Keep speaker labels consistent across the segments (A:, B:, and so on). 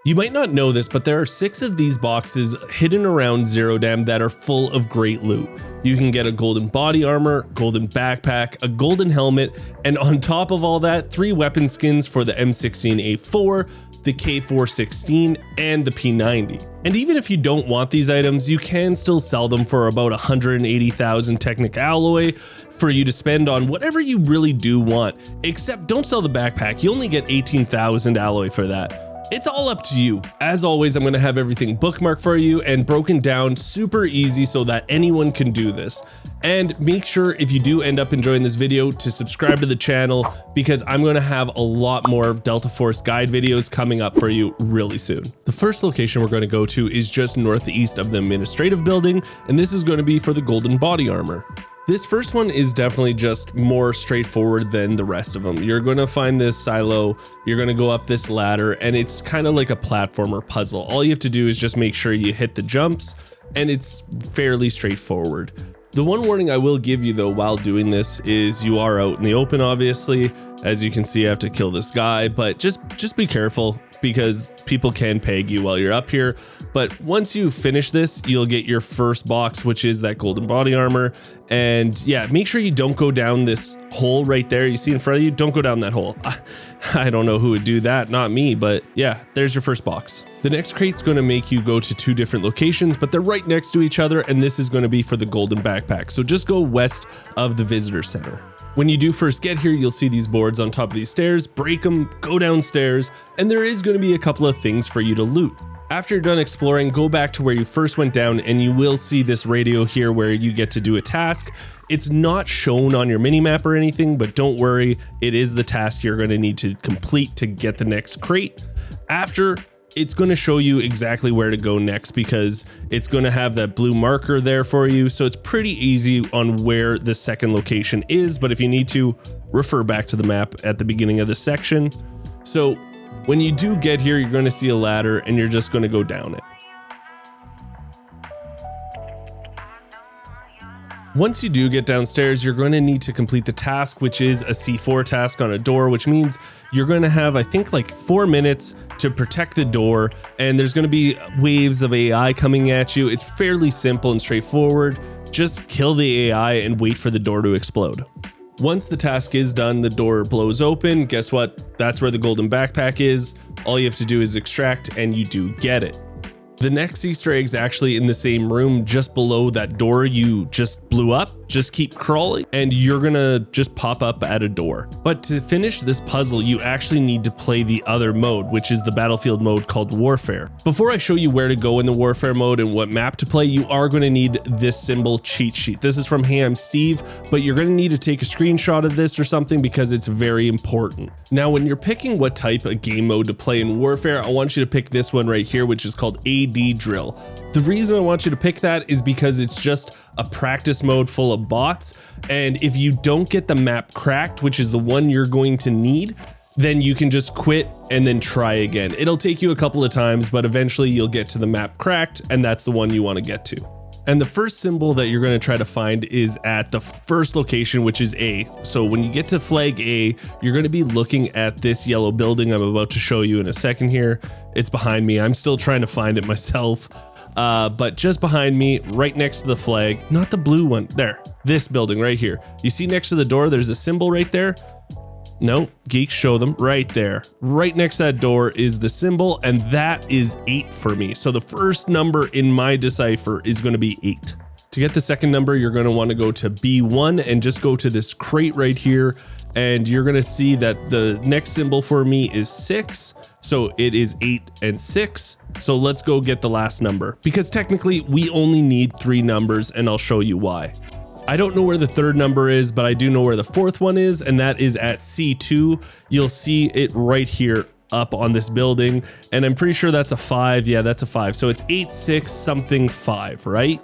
A: You might not know this, but there are 6 of these boxes hidden around Zero Dam that are full of great loot. You can get a golden body armor, golden backpack, a golden helmet, and on top of all that, 3 weapon skins for the M16A4, the K416, and the P90. And even if you don't want these items, you can still sell them for about 180,000 Technic alloy for you to spend on whatever you really do want, except don't sell the backpack. You only get 18,000 alloy for that. It's all up to you. As always, I'm gonna have everything bookmarked for you and broken down super easy so that anyone can do this. And make sure if you do end up enjoying this video to subscribe to the channel, because I'm gonna have a lot more Delta Force guide videos coming up for you really soon. The first location we're gonna go to is just northeast of the administrative building, and this is gonna be for the golden body armor. This first one is definitely just more straightforward than the rest of them. You're going to find this silo, you're going to go up this ladder, and it's kind of like a platformer puzzle. All you have to do is just make sure you hit the jumps, and it's fairly straightforward. The one warning I will give you though while doing this is you are out in the open, obviously. As you can see, I have to kill this guy, but just be careful, because people can peg you while you're up here. But once you finish this, you'll get your first box, which is that golden body armor. And yeah, make sure you don't go down this hole right there you see in front of you. Don't go down that hole. I don't know who would do that, not me, but yeah, there's your first box. The next crate's gonna make you go to 2 different locations, but they're right next to each other, and this is gonna be for the golden backpack. So just go west of the visitor center. When you do first get here, you'll see these boards on top of these stairs, break them, go downstairs, and there is going to be a couple of things for you to loot. After you're done exploring, go back to where you first went down and you will see this radio here where you get to do a task. It's not shown on your minimap or anything, but don't worry, it is the task you're going to need to complete to get the next crate. After, it's going to show you exactly where to go next, because it's going to have that blue marker there for you. So it's pretty easy on where the second location is, but if you need to, refer back to the map at the beginning of the section. So when you do get here, you're going to see a ladder and you're just going to go down it. Once you do get downstairs, you're going to need to complete the task, which is a C4 task on a door, which means you're going to have, I think, like 4 minutes to protect the door, and there's going to be waves of AI coming at you. It's fairly simple and straightforward. Just kill the AI and wait for the door to explode. Once the task is done, the door blows open. Guess what? That's where the golden backpack is. All you have to do is extract, and you do get it. The next Easter egg is actually in the same room just below that door you just blew up. Just keep crawling and you're gonna just pop up at a door. But to finish this puzzle, you actually need to play the other mode, which is the battlefield mode called Warfare. Before I show you where to go in the Warfare mode and what map to play, you are gonna need this symbol cheat sheet. This is from Hey I'm Steve, but you're gonna need to take a screenshot of this or something because it's very important. Now, when you're picking what type of game mode to play in Warfare, I want you to pick this one right here, which is called AD Drill. The reason I want you to pick that is because it's just a practice mode full of bots, and if you don't get the map cracked, which is the one you're going to need, then you can just quit and then try again. It'll take you a couple of times, but eventually you'll get to the map cracked, and that's the one you want to get to. And the first symbol that you're going to try to find is at the first location, which is A. So when you get to flag A, you're going to be looking at this yellow building I'm about to show you in a second here. It's behind me. I'm still trying to find it myself. But just behind me, right next to the flag, not the blue one, there, this building right here. You see next to the door, there's a symbol right there. No, Geeks, show them right there. Right next to that door is the symbol, and that is 8 for me. So the first number in my decipher is going to be 8. To get the second number, you're going to want to go to B1 and just go to this crate right here. And you're going to see that the next symbol for me is 6. So it is 8 and 6. So let's go get the last number, because technically we only need 3 numbers, and I'll show you why. I don't know where the third number is, but I do know where the fourth one is, and that is at C2. You'll see it right here up on this building, and I'm pretty sure that's a 5. Yeah, that's a 5. So it's 8, 6, something 5, right?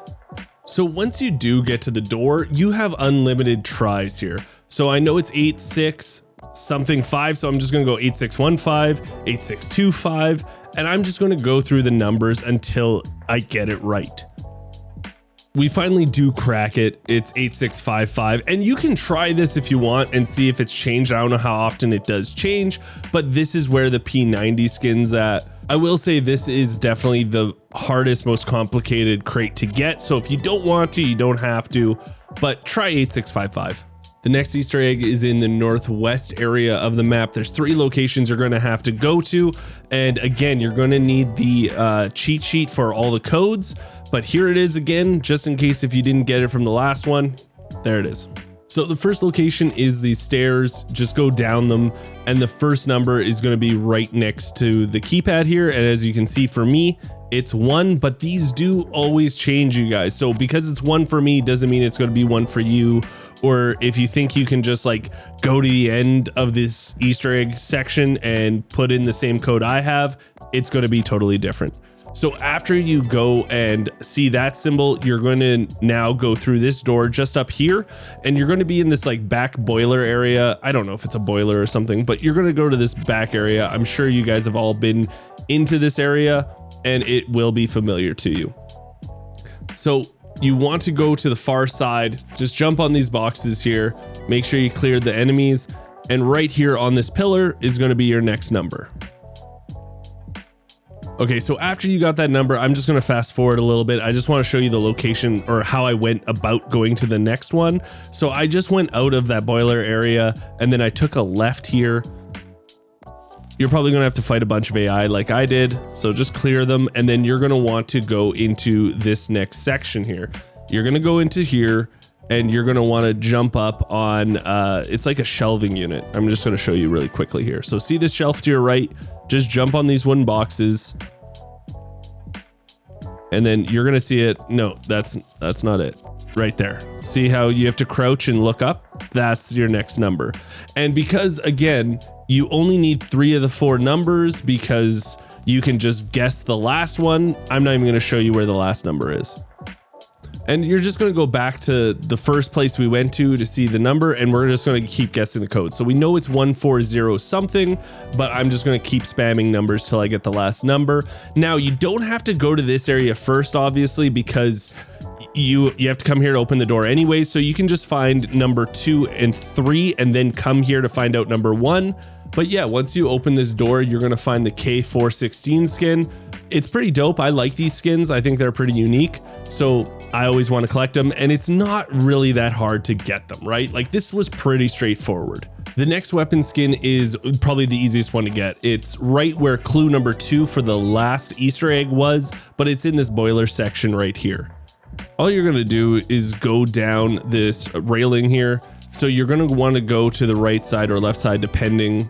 A: So once you do get to the door, you have unlimited tries here. So I know it's 8, 6, something 5, so I'm just gonna go 8615, 8625, and I'm just gonna go through the numbers until I get it right. We finally do crack it. It's 8655, and you can try this if you want and see if it's changed. I don't know how often it does change, but this is where the P90 skin's at. I will say this is definitely the hardest, most complicated crate to get. So if you don't want to, you don't have to, but try 8655. The next Easter egg is in the northwest area of the map. There's 3 locations you're going to have to go to. And again, you're going to need the cheat sheet for all the codes. But here it is again, just in case if you didn't get it from the last one, there it is. So the first location is these stairs, just go down them. And the first number is going to be right next to the keypad here. And as you can see for me, it's 1, but these do always change, you guys. So because it's 1 for me doesn't mean it's going to be 1 for you. Or if you think you can just like go to the end of this Easter egg section and put in the same code I have, it's going to be totally different. So after you go and see that symbol, you're going to now go through this door just up here, and you're going to be in this like back boiler area. I don't know if it's a boiler or something, but you're going to go to this back area. I'm sure you guys have all been into this area and it will be familiar to you. So you want to go to the far side, just jump on these boxes here, make sure you cleared the enemies, and right here on this pillar is going to be your next number. Okay, so after you got that number, I'm just going to fast forward a little bit. I just want to show you the location or how I went about going to the next one. So I just went out of that boiler area and then I took a left here. You're probably going to have to fight a bunch of AI like I did. So just clear them. And then you're going to want to go into this next section here. You're going to go into here and you're going to want to jump up on, it's like a shelving unit. I'm just going to show you really quickly here. So see this shelf to your right, just jump on these wooden boxes. And then you're going to see it. No, that's not it. Right there. See how you have to crouch and look up? That's your next number. And because again, you only need 3 of the 4 numbers because you can just guess the last one. I'm not even going to show you where the last number is. And you're just going to go back to the first place we went to see the number, and we're just going to keep guessing the code. So we know it's 140 something, but I'm just going to keep spamming numbers till I get the last number. Now you don't have to go to this area first, obviously, because you have to come here to open the door anyway. So you can just find number 2 and 3 and then come here to find out number 1. But yeah, once you open this door, you're going to find the K416 skin. It's pretty dope. I like these skins. I think they're pretty unique. So I always want to collect them, and it's not really that hard to get them, right? Like this was pretty straightforward. The next weapon skin is probably the easiest one to get. It's right where clue number 2 for the last Easter egg was, but it's in this boiler section right here. All you're going to do is go down this railing here. So you're going to want to go to the right side or left side, depending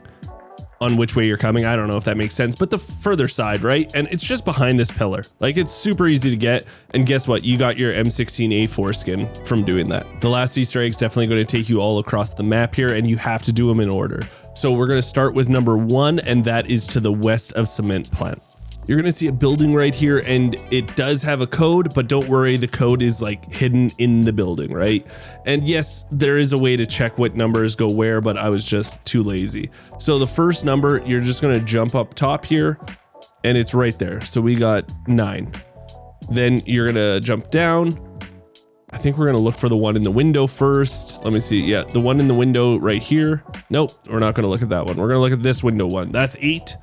A: on which way you're coming. I don't know if that makes sense, but the further side, right? And it's just behind this pillar. Like it's super easy to get. And guess what? You got your M16A4 skin from doing that. The last Easter egg is definitely going to take you all across the map here, and you have to do them in order. So we're going to start with number 1, and that is to the west of cement plant. You're going to see a building right here, and it does have a code, but don't worry, the code is like hidden in the building, right? And yes, there is a way to check what numbers go where, but I was just too lazy. So the first number, you're just going to jump up top here, and it's right there. So we got 9. Then you're going to jump down. I think we're going to look for the one in the window first. Let me see. Yeah, the one in the window right here. Nope, we're not going to look at that one. We're going to look at this window one. That's 8.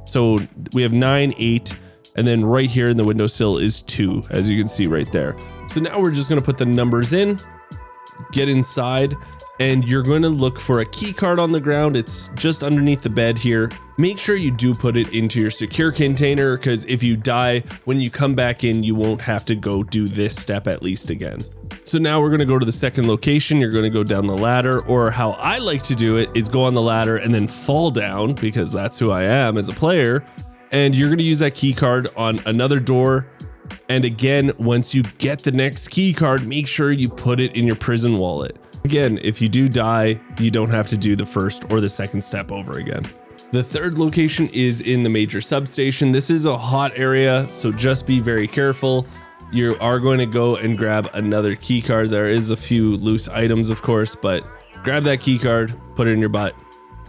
A: So we have 9, 8, and then right here in the windowsill is 2, as you can see right there. So now we're just going to put the numbers in, get inside, and you're going to look for a key card on the ground. It's just underneath the bed here. Make sure you do put it into your secure container, because if you die, when you come back in, you won't have to go do this step at least again. So now we're going to go to the second location. You're going to go down the ladder, or how I like to do it is go on the ladder and then fall down, because that's who I am as a player. And you're going to use that key card on another door. And again, once you get the next key card, make sure you put it in your prison wallet. Again, if you do die, you don't have to do the first or the second step over again. The third location is in the major substation. This is a hot area, so just be very careful. You are going to go and grab another key card. There is a few loose items, of course, but grab that key card, put it in your butt,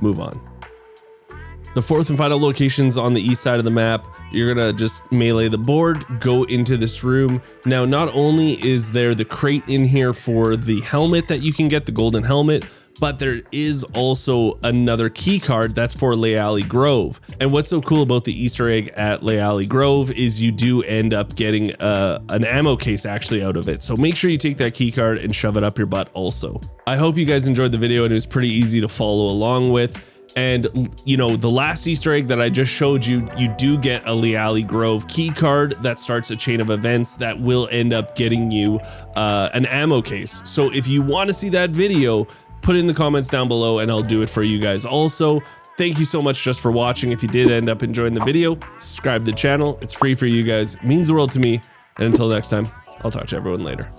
A: move on. The fourth and final location's on the east side of the map. You're gonna just melee the board, go into this room. Now, not only is there the crate in here for the helmet that you can get, the golden helmet, but there is also another key card that's for Leali Grove. And what's so cool about the Easter egg at Leali Grove is you do end up getting an ammo case actually out of it. So make sure you take that key card and shove it up your butt also. I hope you guys enjoyed the video and it was pretty easy to follow along with. And you know, the last Easter egg that I just showed you, you do get a Leali Grove key card that starts a chain of events that will end up getting you an ammo case. So if you want to see that video, put it in the comments down below and I'll do it for you guys also. Thank you so much just for watching. If you did end up enjoying the video, subscribe to the channel. It's free for you guys. It means the world to me. And until next time, I'll talk to everyone later.